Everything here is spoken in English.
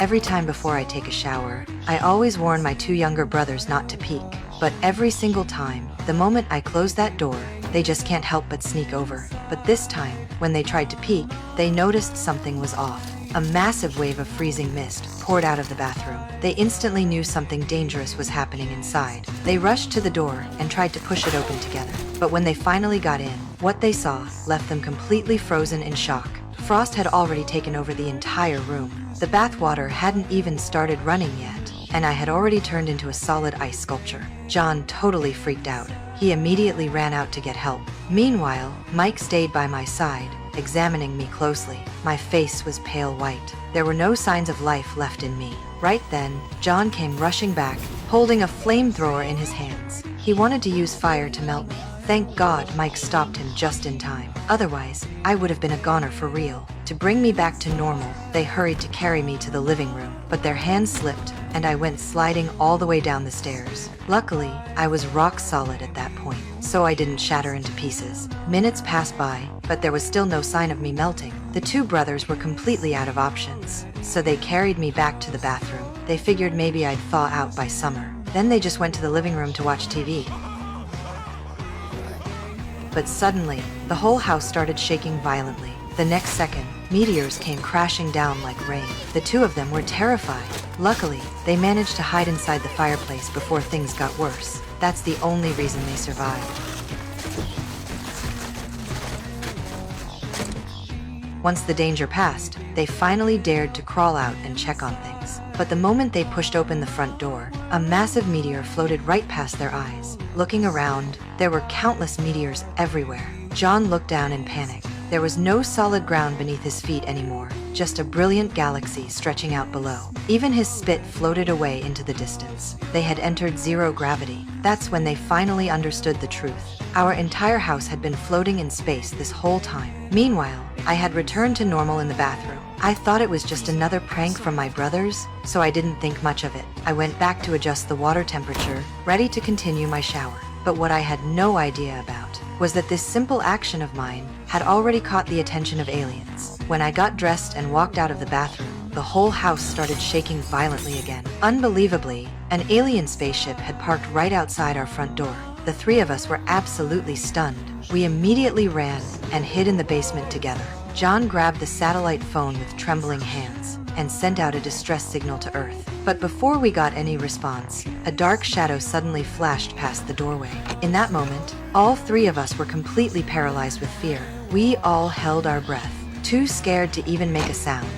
Every time before I take a shower, I always warn my two younger brothers not to peek. But every single time, the moment I close that door, they just can't help but sneak over. But this time, when they tried to peek, they noticed something was off. A massive wave of freezing mist poured out of the bathroom. They instantly knew something dangerous was happening inside. They rushed to the door and tried to push it open together. But when they finally got in, what they saw left them completely frozen in shock. Frost had already taken over the entire room. The bathwater hadn't even started running yet, and I had already turned into a solid ice sculpture. John totally freaked out. He immediately ran out to get help. Meanwhile, Mike stayed by my side, examining me closely. My face was pale white. There were no signs of life left in me. Right then, John came rushing back, holding a flamethrower in his hands. He wanted to use fire to melt me. Thank God Mike stopped him just in time. Otherwise, I would have been a goner for real. To bring me back to normal, they hurried to carry me to the living room, but their hands slipped, and I went sliding all the way down the stairs. Luckily, I was rock solid at that point, so I didn't shatter into pieces. Minutes passed by, but there was still no sign of me melting. The two brothers were completely out of options, so they carried me back to the bathroom. They figured maybe I'd thaw out by summer. Then they just went to the living room to watch TV. But suddenly, the whole house started shaking violently. The next second, meteors came crashing down like rain. The two of them were terrified. Luckily, they managed to hide inside the fireplace before things got worse. That's the only reason they survived. Once the danger passed, they finally dared to crawl out and check on things. But the moment they pushed open the front door, a massive meteor floated right past their eyes. Looking around, there were countless meteors everywhere. John looked down in panic. There was no solid ground beneath his feet anymore, just a brilliant galaxy stretching out below. Even his spit floated away into the distance. They had entered zero gravity. That's when they finally understood the truth. Our entire house had been floating in space this whole time. Meanwhile, I had returned to normal in the bathroom. I thought it was just another prank from my brothers, so I didn't think much of it. I went back to adjust the water temperature, ready to continue my shower. But what I had no idea about was that this simple action of mine had already caught the attention of aliens. When I got dressed and walked out of the bathroom, the whole house started shaking violently again. Unbelievably, an alien spaceship had parked right outside our front door. The three of us were absolutely stunned. We immediately ran and hid in the basement together. John grabbed the satellite phone with trembling hands and sent out a distress signal to Earth. But before we got any response, a dark shadow suddenly flashed past the doorway. In that moment, all three of us were completely paralyzed with fear. We all held our breath, too scared to even make a sound.